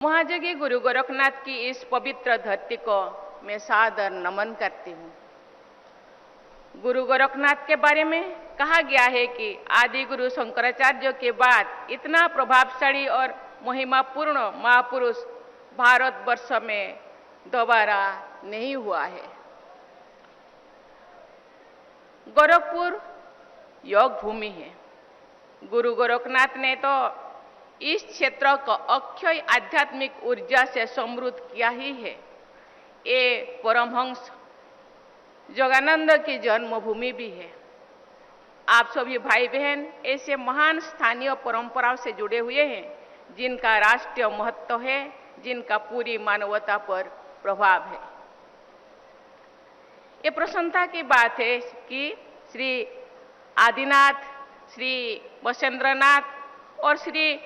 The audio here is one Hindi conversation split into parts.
महाजगी गुरु गोरखनाथ की इस पवित्र धरती को मैं सादर नमन करती हूँ। गुरु गोरखनाथ के बारे में कहा गया है कि आदि गुरु शंकराचार्य के बाद इतना प्रभावशाली और महिमापूर्ण महापुरुष भारतवर्ष में दोबारा नहीं हुआ है। गोरखपुर योग भूमि है। गुरु गोरखनाथ ने तो इस क्षेत्र को अक्षय आध्यात्मिक ऊर्जा से समृद्ध किया ही है। ये परमहंस जोगानंद की जन्मभूमि भी है। आप सभी भाई बहन ऐसे महान स्थानीय परंपराओं से जुड़े हुए हैं जिनका राष्ट्रीय महत्व है, जिनका पूरी मानवता पर प्रभाव है। ये प्रसन्नता की बात है कि श्री आदिनाथ, श्री वसेंद्रनाथ और श्री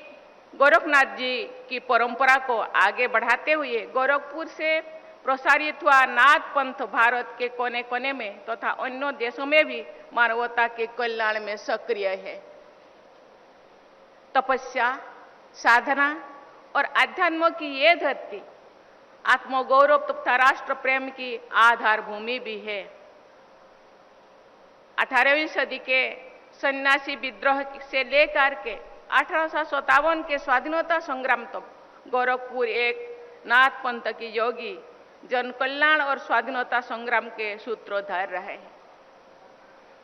गोरखनाथ जी की परंपरा को आगे बढ़ाते हुए गोरखपुर से प्रसारित हुआ नाथ पंथ भारत के कोने कोने में तथा अन्य देशों में भी मानवता के कल्याण में सक्रिय है। तपस्या, साधना और अध्यात्म की ये धरती आत्मगौरव तथा राष्ट्र प्रेम की आधार भूमि भी है। 18वीं सदी के सन्यासी विद्रोह से लेकर के 1857 के स्वाधीनता संग्राम तक गोरखपुर एक नाथ पंथ की योगी जन कल्याण और स्वाधीनता संग्राम के सूत्रधार रहे हैं।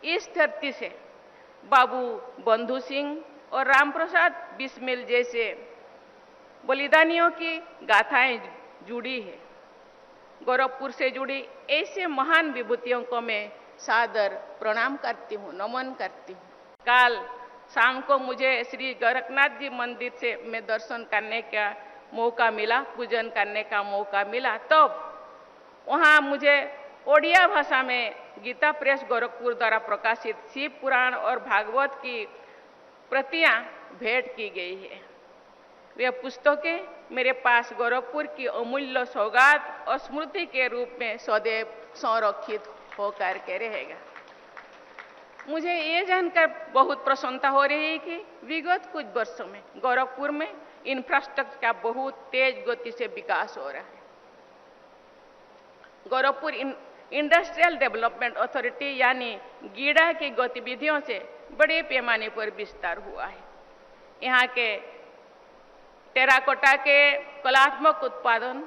इस धरती से बाबू बंधु सिंह और रामप्रसाद बिस्मिल जैसे बलिदानियों की गाथाएं जुड़ी है। गोरखपुर से जुड़ी ऐसे महान विभूतियों को मैं सादर प्रणाम करती हूँ, नमन करती हूँ। कल शाम को मुझे श्री गोरखनाथ जी मंदिर से मैं दर्शन करने का मौका मिला, पूजन करने का मौका मिला। तब वहाँ मुझे ओडिया भाषा में गीता प्रेस गोरखपुर द्वारा प्रकाशित शिव पुराण और भागवत की प्रतियां भेंट की गई है। वे पुस्तकें मेरे पास गोरखपुर की अमूल्य सौगात और स्मृति के रूप में सदैव संरक्षित होकर के रहेगा। मुझे ये जानकर बहुत प्रसन्नता हो रही है कि विगत कुछ वर्षों में गोरखपुर में इंफ्रास्ट्रक्चर का बहुत तेज गति से विकास हो रहा है। गोरखपुर इंडस्ट्रियल डेवलपमेंट अथॉरिटी यानी गीडा की गतिविधियों से बड़े पैमाने पर विस्तार हुआ है। यहाँ के टेराकोटा के कलात्मक उत्पादन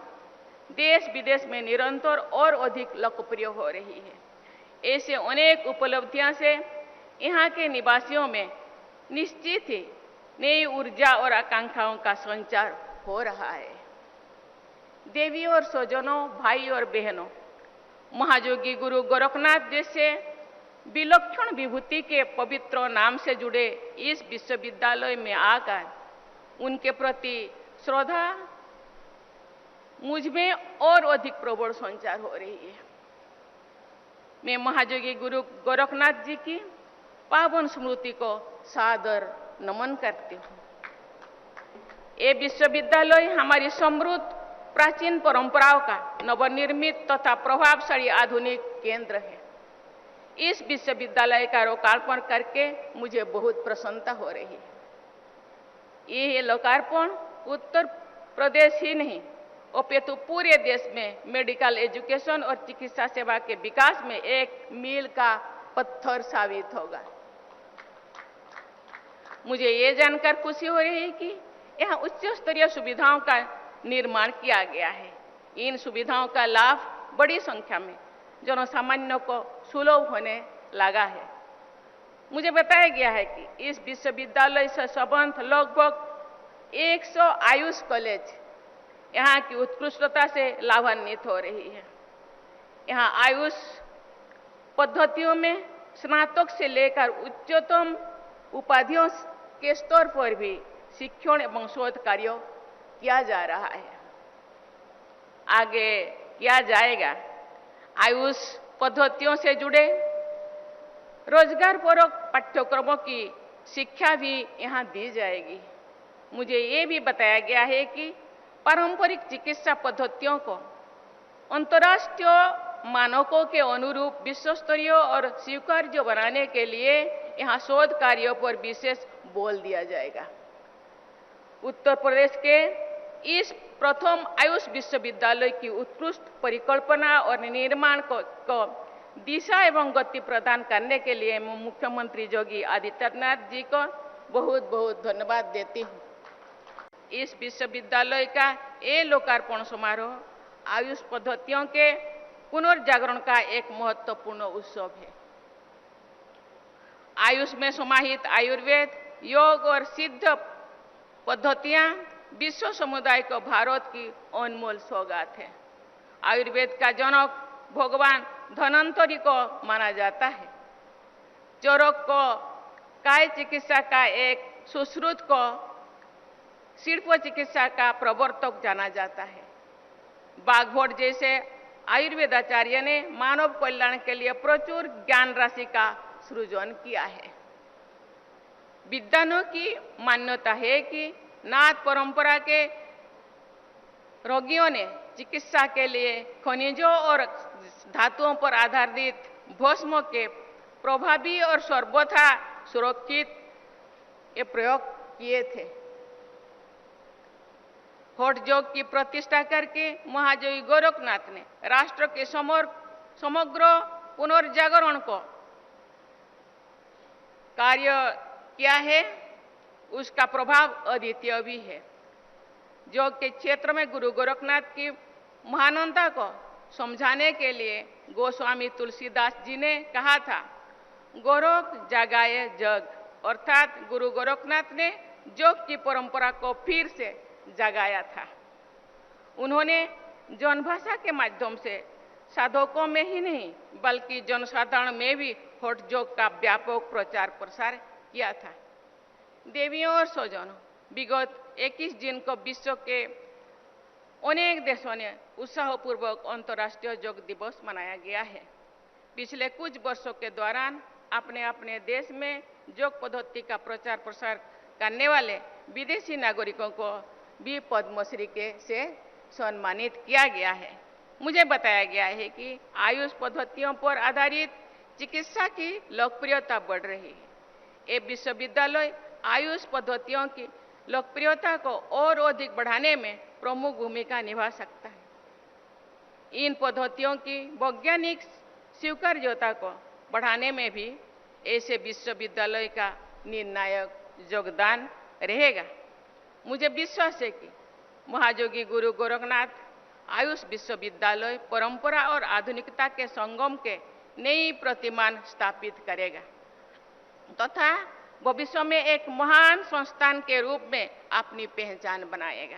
देश विदेश में निरंतर और अधिक लोकप्रिय हो रही है। ऐसे अनेक उपलब्धियां से यहाँ के निवासियों में निश्चित ही नई ऊर्जा और आकांक्षाओं का संचार हो रहा है। देवी और स्वजनों, भाई और बहनों, महाजोगी गुरु गोरखनाथ जैसे विलक्षण विभूति के पवित्र नाम से जुड़े इस विश्वविद्यालय में आकर उनके प्रति श्रद्धा मुझ में और अधिक प्रबल संचार हो रही है। मैं महाजोगी गुरु गोरखनाथ जी की पावन स्मृति को सादर नमन करती हूँ। ये विश्वविद्यालय हमारी समृद्ध प्राचीन परंपराओं का नवनिर्मित तथा प्रभावशाली आधुनिक केंद्र है। इस विश्वविद्यालय का लोकार्पण करके मुझे बहुत प्रसन्नता हो रही है। ये लोकार्पण उत्तर प्रदेश ही नहीं अपितु पूरे देश में मेडिकल एजुकेशन और चिकित्सा सेवा के विकास में एक मील का पत्थर साबित होगा। मुझे ये जानकर खुशी हो रही है कि यहाँ उच्च स्तरीय सुविधाओं का निर्माण किया गया है। इन सुविधाओं का लाभ बड़ी संख्या में जनसामान्य को सुलभ होने लगा है। मुझे बताया गया है कि इस विश्वविद्यालय से संबद्ध लगभग 100 आयुष कॉलेज यहाँ की उत्कृष्टता से लाभान्वित हो रही है। यहाँ आयुष पद्धतियों में स्नातक से लेकर उच्चतम उपाधियों के स्तर पर भी शिक्षण एवं शोध कार्य किया जा रहा है, आगे किया जाएगा। आयुष पद्धतियों से जुड़े रोजगारपूर्वक पाठ्यक्रमों की शिक्षा भी यहाँ दी जाएगी। मुझे ये भी बताया गया है कि पारंपरिक चिकित्सा पद्धतियों को अंतर्राष्ट्रीय मानकों के अनुरूप विश्वस्तरीय और स्वीकार्य बनाने के लिए यहाँ शोध कार्यों पर विशेष बल दिया जाएगा। उत्तर प्रदेश के इस प्रथम आयुष विश्वविद्यालय की उत्कृष्ट परिकल्पना और निर्माण को दिशा एवं गति प्रदान करने के लिए मैं मुख्यमंत्री योगी आदित्यनाथ जी को बहुत बहुत धन्यवाद देती हूँ। इस विश्वविद्यालय का ये लोकार्पण समारोह आयुष पद्धतियों के पुनर्जागरण का एक महत्वपूर्ण उत्सव है। आयुष में समाहित आयुर्वेद, योग और सिद्ध पद्धतियां विश्व समुदाय को भारत की अनमोल सौगात है। आयुर्वेद का जनक भगवान धन्वंतरि को माना जाता है। चरक को काय चिकित्सा का एक सुश्रुत को शिल्प चिकित्सा का प्रवर्तक जाना जाता है। बाघभट्ट जैसे आयुर्वेदाचार्य ने मानव कल्याण के लिए प्रचुर ज्ञान राशि का सृजन किया है। विद्वानों की मान्यता है कि नाथ परंपरा के रोगियों ने चिकित्सा के लिए खनिजों और धातुओं पर आधारित भस्म के प्रभावी और सर्वथा सुरक्षित ये प्रयोग किए थे। हठ योग की प्रतिष्ठा करके महायोगी गोरखनाथ ने राष्ट्र के समग्र पुनर्जागरण को कार्य किया है। उसका प्रभाव अद्वितीय भी है। योग के क्षेत्र में गुरु गोरखनाथ की महानता को समझाने के लिए गोस्वामी तुलसीदास जी ने कहा था, गोरख जगाए जग, अर्थात गुरु गोरखनाथ ने योग की परंपरा को फिर से जगाया था। उन्होंने जनभाषा के माध्यम से साधकों में ही नहीं बल्कि जनसाधारण में भी हठ योग का व्यापक प्रचार प्रसार किया था। देवियों और स्वजनों, विगत 21 जून को विश्व के अनेक देशों ने उत्साहपूर्वक अंतर्राष्ट्रीय योग दिवस मनाया गया है। पिछले कुछ वर्षों के दौरान अपने अपने देश में योग पद्धति का प्रचार प्रसार करने वाले विदेशी नागरिकों को भी पद्मश्री से सम्मानित किया गया है। मुझे बताया गया है कि आयुष पद्धतियों पर आधारित चिकित्सा की लोकप्रियता बढ़ रही है। ये विश्वविद्यालय आयुष पद्धतियों की लोकप्रियता को और अधिक बढ़ाने में प्रमुख भूमिका निभा सकता है। इन पद्धतियों की वैज्ञानिक स्वीकार्यता को बढ़ाने में भी ऐसे विश्वविद्यालय का निर्णायक योगदान रहेगा। मुझे विश्वास है कि महायोगी गुरु गोरखनाथ आयुष विश्वविद्यालय परंपरा और आधुनिकता के संगम के नई प्रतिमान स्थापित करेगा तथा भविष्य में एक महान संस्थान के रूप में अपनी पहचान बनाएगा।